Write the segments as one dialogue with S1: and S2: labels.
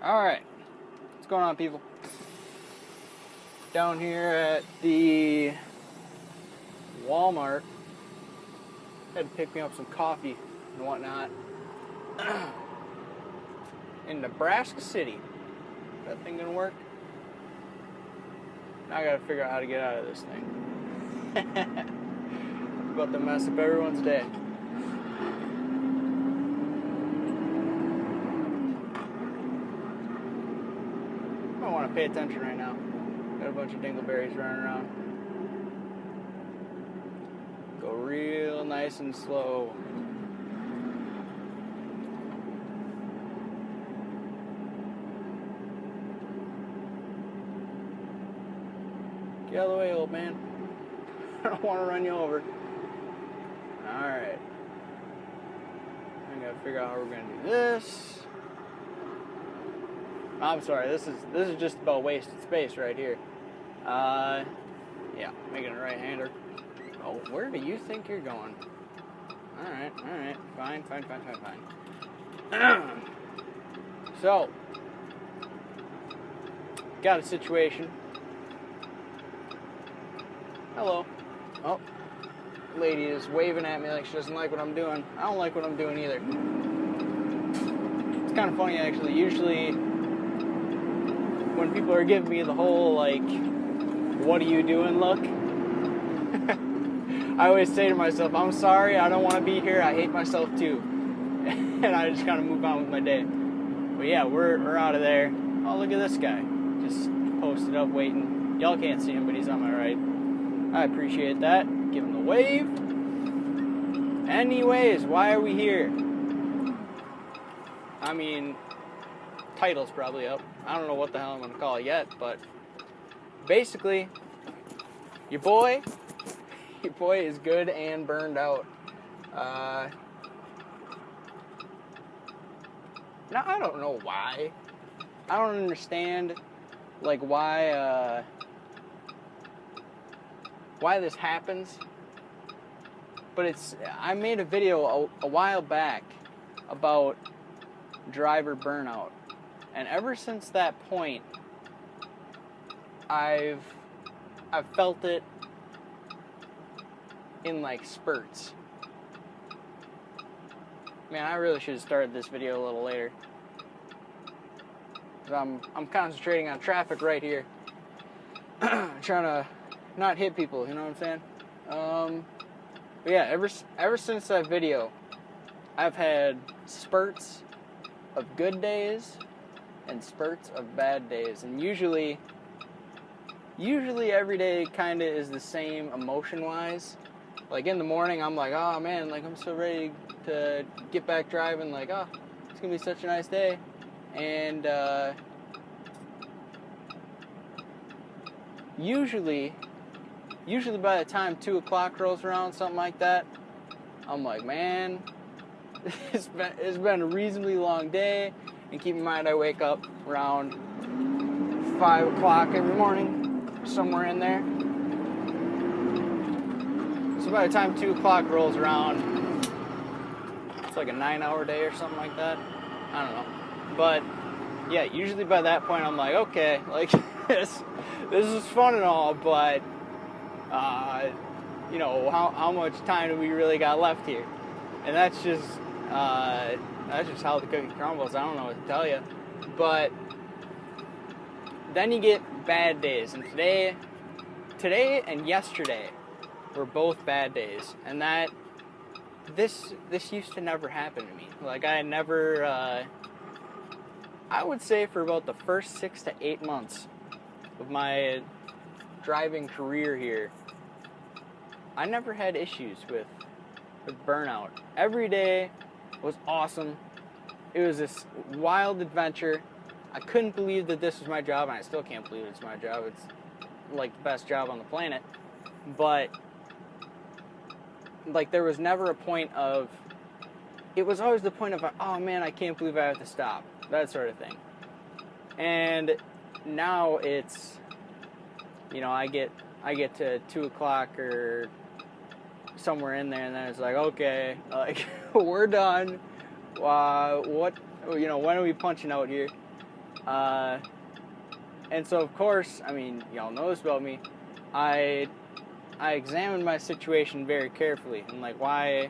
S1: Alright, what's going on, people? Down here at the Walmart. Had to pick me up some coffee and whatnot. In Nebraska City. Is that thing gonna work? Now I gotta figure out how to get out of this thing. About to mess up everyone's day. I don't want to pay attention right now. Got a bunch of dingleberries running around. Go real nice and slow. Get out of the way, old man. I don't want to run you over. Alright. I gotta figure out how we're gonna do this. I'm sorry, this is just about wasted space right here. Yeah, making a right-hander. Oh, where do you think you're going? Alright, fine. So, got a situation. Hello. Oh, lady is waving at me like she doesn't like what I'm doing. I don't like what I'm doing either. It's kind of funny, actually. Usually, when people are giving me the whole, like, what are you doing look, I always say to myself, I'm sorry, I don't want to be here, I hate myself too. And I just kind of move on with my day. But yeah, we're out of there. Oh, look at this guy. Just posted up waiting. Y'all can't see him, but he's on my right. I appreciate that. Give him the wave. Anyways, why are we here? I mean, title's probably up. I don't know what the hell I'm going to call it yet, but basically, your boy is good and burned out. Now, I don't know why. I don't understand, like, why this happens. But I made a video a while back about driver burnout. And ever since that point, I've felt it in, like, spurts. Man, I really should have started this video a little later. 'Cause I'm concentrating on traffic right here. Trying to not hit people, you know what I'm saying? But yeah, ever since that video, I've had spurts of good days and spurts of bad days. And usually every day kind of is the same emotion-wise. Like, in the morning, I'm like, oh, man, like, I'm so ready to get back driving. Like, oh, it's going to be such a nice day. And usually by the time 2 o'clock rolls around, something like that, I'm like, man, it's been a reasonably long day. And keep in mind, I wake up around 5 o'clock every morning, somewhere in there. So by the time 2 o'clock rolls around, it's like a 9-hour day or something like that. I don't know. But yeah, usually by that point, I'm like, okay, like, this is fun and all, but you know, how much time do we really got left here? And that's just how the cookie crumbles. I don't know what to tell you. But then you get bad days, and today and yesterday were both bad days, and this used to never happen to me. Like, I never, I would say for about the first 6 to 8 months of my driving career here, I never had issues with burnout. Every day was awesome. It was this wild adventure. I couldn't believe that this was my job, and I still can't believe it's my job. It's like the best job on the planet. But like, there was never a point of, it was always the point of, oh man, I can't believe I have to stop, that sort of thing. And now it's, you know, I get to 2 o'clock or somewhere in there, and then it's like, okay, like, we're done. What, you know, when are we punching out here? And so, of course, I mean, y'all know this about me, I examined my situation very carefully and like why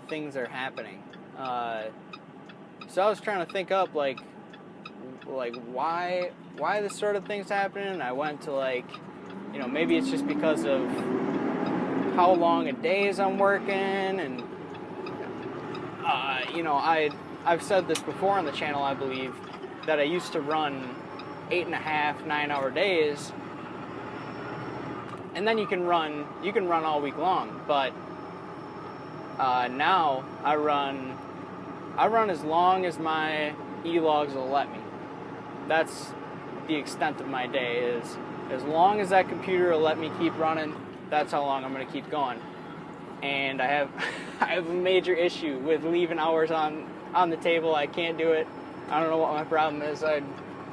S1: things are happening. So I was trying to think up like why this sort of thing's happening. I went to like, you know, maybe it's just because of how long a days I'm working, and you know, I've said this before on the channel, I believe, that I used to run 8.5, 9-hour days, and then you can run all week long. But now I run as long as my e-logs will let me. That's the extent of my day, is as long as that computer will let me keep running, that's how long I'm going to keep going. And I have I have a major issue with leaving hours on the table. I can't do it. I don't know what my problem is.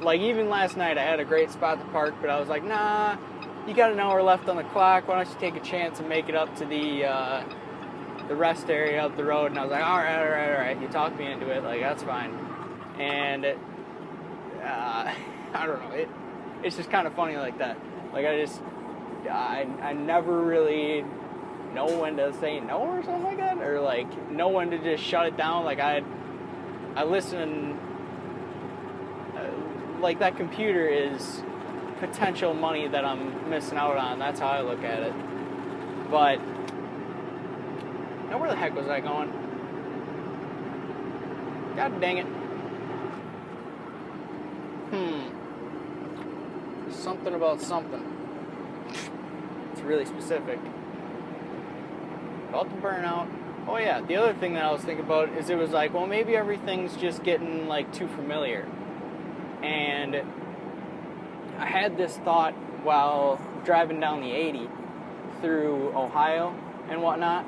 S1: Like even last night I had a great spot to park, but I was like, nah, you got an hour left on the clock. Why don't you take a chance and make it up to the rest area up the road? And I was like, all right. You talked me into it. Like, that's fine. And I don't know. It's just kind of funny like that. Like I never really know when to say no or something like that, or like know when to just shut it down. Like I listen. Like that computer is potential money that I'm missing out on. That's how I look at it. But now where the heck was I going? God dang it. Something about something. It's really specific. About the burnout. Oh yeah, the other thing that I was thinking about is it was like, well, maybe everything's just getting like too familiar. And I had this thought while driving down the 80 through Ohio and whatnot,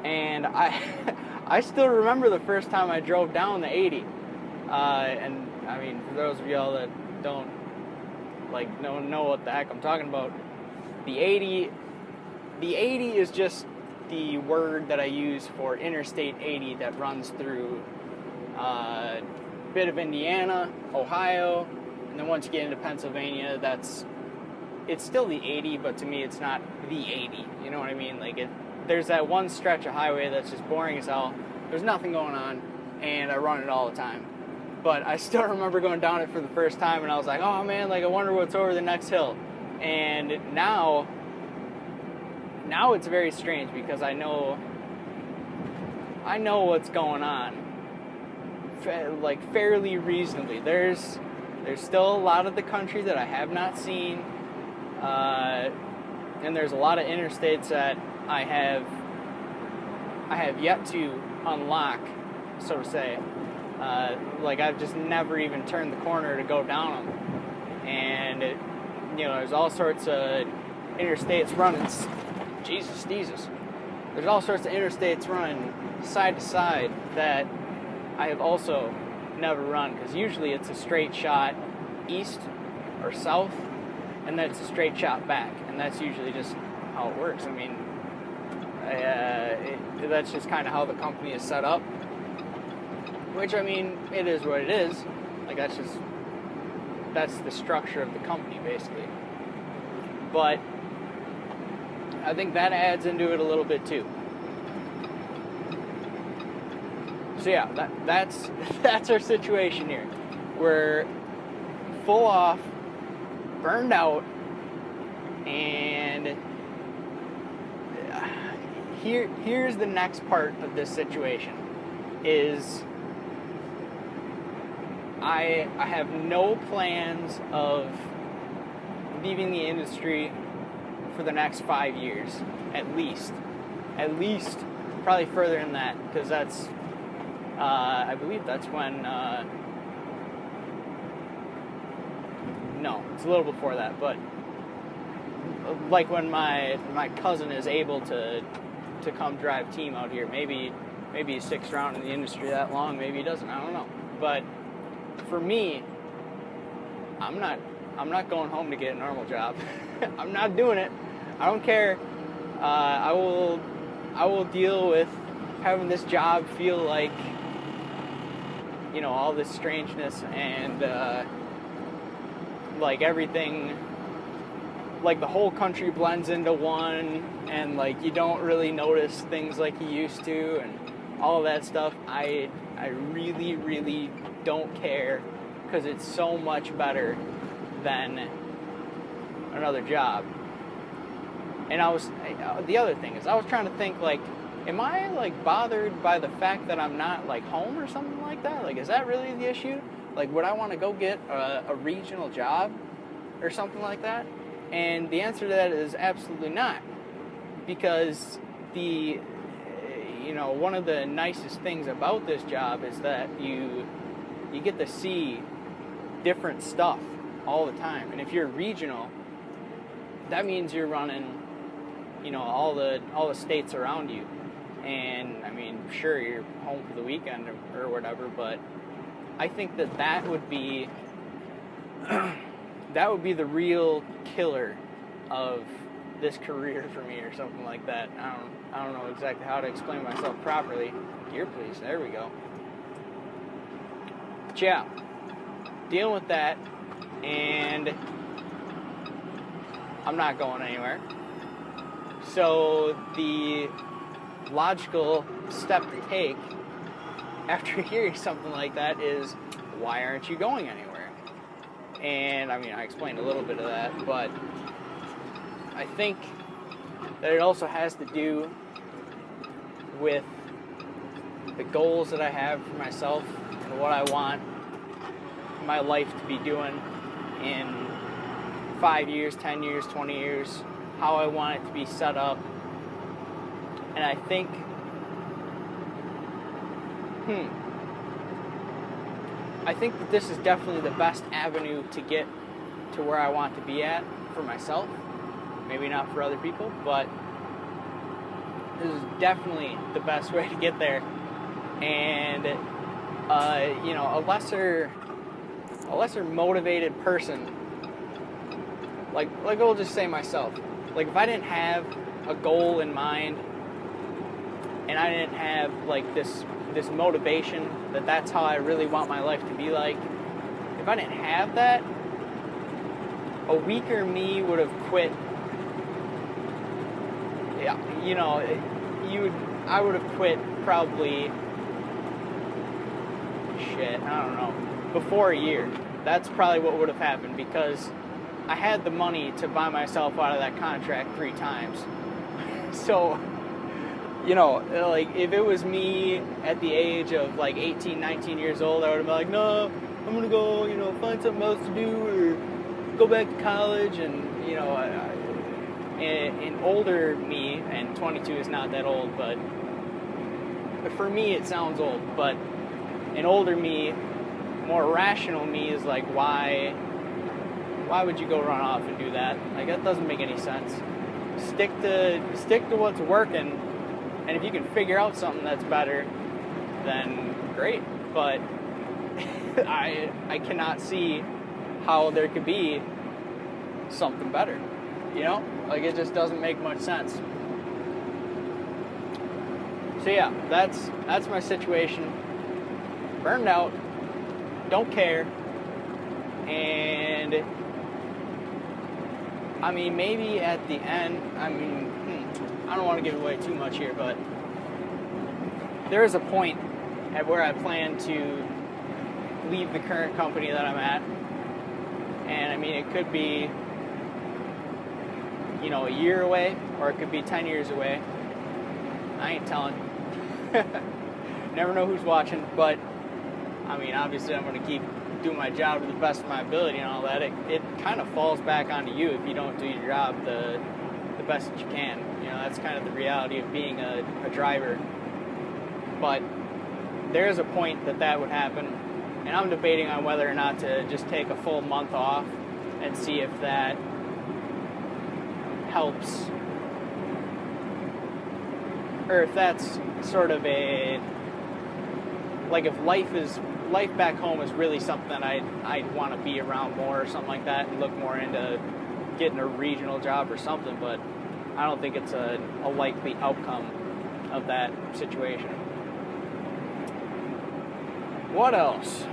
S1: and I still remember the first time I drove down the 80. And I mean, for those of y'all that don't know what the heck I'm talking about, the 80 is just the word that I use for Interstate 80 that runs through a bit of Indiana, Ohio, and then once you get into Pennsylvania, it's still the 80, but to me it's not the 80, you know what I mean? Like there's that one stretch of highway that's just boring as hell, there's nothing going on, and I run it all the time. But I still remember going down it for the first time, and I was like, oh man, like I wonder what's over the next hill. And now it's very strange because I know what's going on, like fairly reasonably. There's still a lot of the country that I have not seen, and there's a lot of interstates that I have yet to unlock, so to say. Like I've just never even turned the corner to go down them, and you know, there's all sorts of interstates running. Jesus. There's all sorts of interstates running side to side that I have also never run, because usually it's a straight shot east or south, and then it's a straight shot back, and that's usually just how it works. I mean, that's just kind of how the company is set up, which, I mean, it is what it is. Like, that's the structure of the company, basically. But I think that adds into it a little bit too. So yeah, that's our situation here. We're full off, burned out, and here's the next part of this situation is I have no plans of leaving the industry for the next 5 years, at least, probably further than that, because that's, I believe that's when, no, it's a little before that, but like when my cousin is able to come drive team out here. Maybe he sticks around in the industry that long, maybe he doesn't, I don't know. But for me, I'm not going home to get a normal job. I'm not doing it. I don't care. I will deal with having this job feel like, all this strangeness and like everything, like the whole country blends into one, and like you don't really notice things like you used to, and all of that stuff. I really, really don't care, because it's so much better than another job. And the other thing is, I was trying to think, like, am I like bothered by the fact that I'm not like home or something like that? Like, is that really the issue? Like, would I want to go get a regional job or something like that? And the answer to that is absolutely not, because one of the nicest things about this job is that you get to see different stuff all the time. And if you're regional, that means you're running, all the states around you. And I mean, sure, you're home for the weekend or whatever, but I think that would be the real killer of this career for me, or something like that. I don't know exactly how to explain myself properly. Gear, please. There we go. But yeah, dealing with that, and I'm not going anywhere. So the logical step to take after hearing something like that is, why aren't you going anywhere? And I mean, I explained a little bit of that, but I think that it also has to do with the goals that I have for myself and what I want my life to be doing in 5 years, 10 years, 20 years, how I want it to be set up. And I think, I think that this is definitely the best avenue to get to where I want to be at for myself. Maybe not for other people, but this is definitely the best way to get there. And a lesser motivated person, like I'll just say myself, like if I didn't have a goal in mind, and I didn't have like this motivation that's how I really want my life to be like, if I didn't have that, a weaker me would have quit. Yeah, I would have quit probably, I don't know, before a year. That's probably what would have happened, because I had the money to buy myself out of that contract 3 times. So, like if it was me at the age of like 18, 19 years old, I would have been like, no, I'm going to go, find something else to do, or go back to college. And, an older me, and 22 is not that old, but for me it sounds old, but an older me, more rational me is like, why would you go run off and do that? Like, that doesn't make any sense. Stick to what's working, and if you can figure out something that's better, then great. But I cannot see how there could be something better. Like, it just doesn't make much sense. So yeah, that's my situation. Burned out, don't care, and I mean, maybe at the end, I don't want to give away too much here, but there is a point at where I plan to leave the current company that I'm at, and I mean, it could be, a year away, or it could be 10 years away. I ain't telling. Never know who's watching, but I mean, obviously I'm going to keep doing my job to the best of my ability and all that. It kind of falls back onto you if you don't do your job the best that you can. That's kind of the reality of being a driver. But there is a point that would happen, and I'm debating on whether or not to just take a full month off and see if that helps, or if that's sort of a, like, if life back home is really something that I'd want to be around more or something like that, and look more into getting a regional job or something. But I don't think it's a likely outcome of that situation. What else?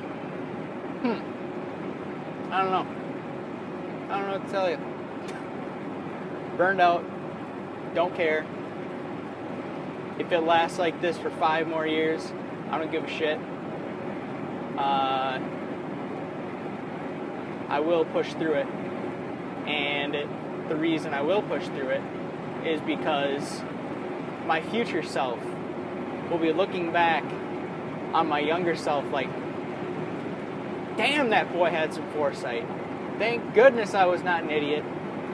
S1: I don't know. I don't know what to tell you. Burned out. Don't care. If it lasts like this for 5 more years, I don't give a shit. I will push through it. And the reason I will push through it is because my future self will be looking back on my younger self like, damn, that boy had some foresight. Thank goodness I was not an idiot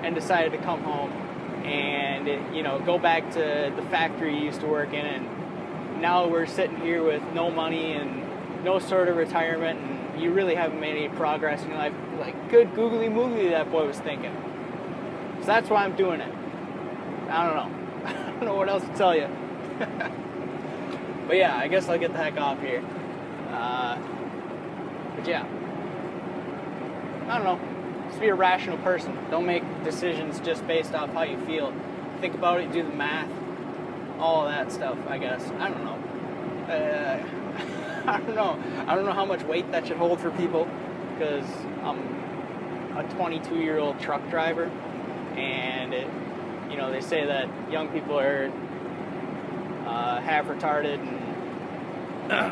S1: and decided to come home and, go back to the factory you used to work in, and now we're sitting here with no money and no sort of retirement, and you really haven't made any progress in your life. Like, good googly moogly that boy was thinking. So that's why I'm doing it. I don't know. I don't know what else to tell you. But yeah, I guess I'll get the heck off here. But yeah, I don't know. Just be a rational person. Don't make decisions just based off how you feel. Think about it, do the math, all that stuff, I guess. I don't know. I don't know. I don't know how much weight that should hold for people, because I'm a 22-year-old truck driver, and they say that young people are half retarded, and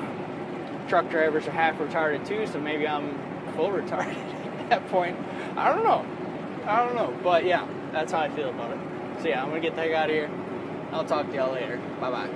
S1: truck drivers are half retarded too, so maybe I'm full retarded at that point. I don't know, but yeah, that's how I feel about it. So yeah, I'm gonna get the heck out of here. I'll talk to y'all later. Bye bye.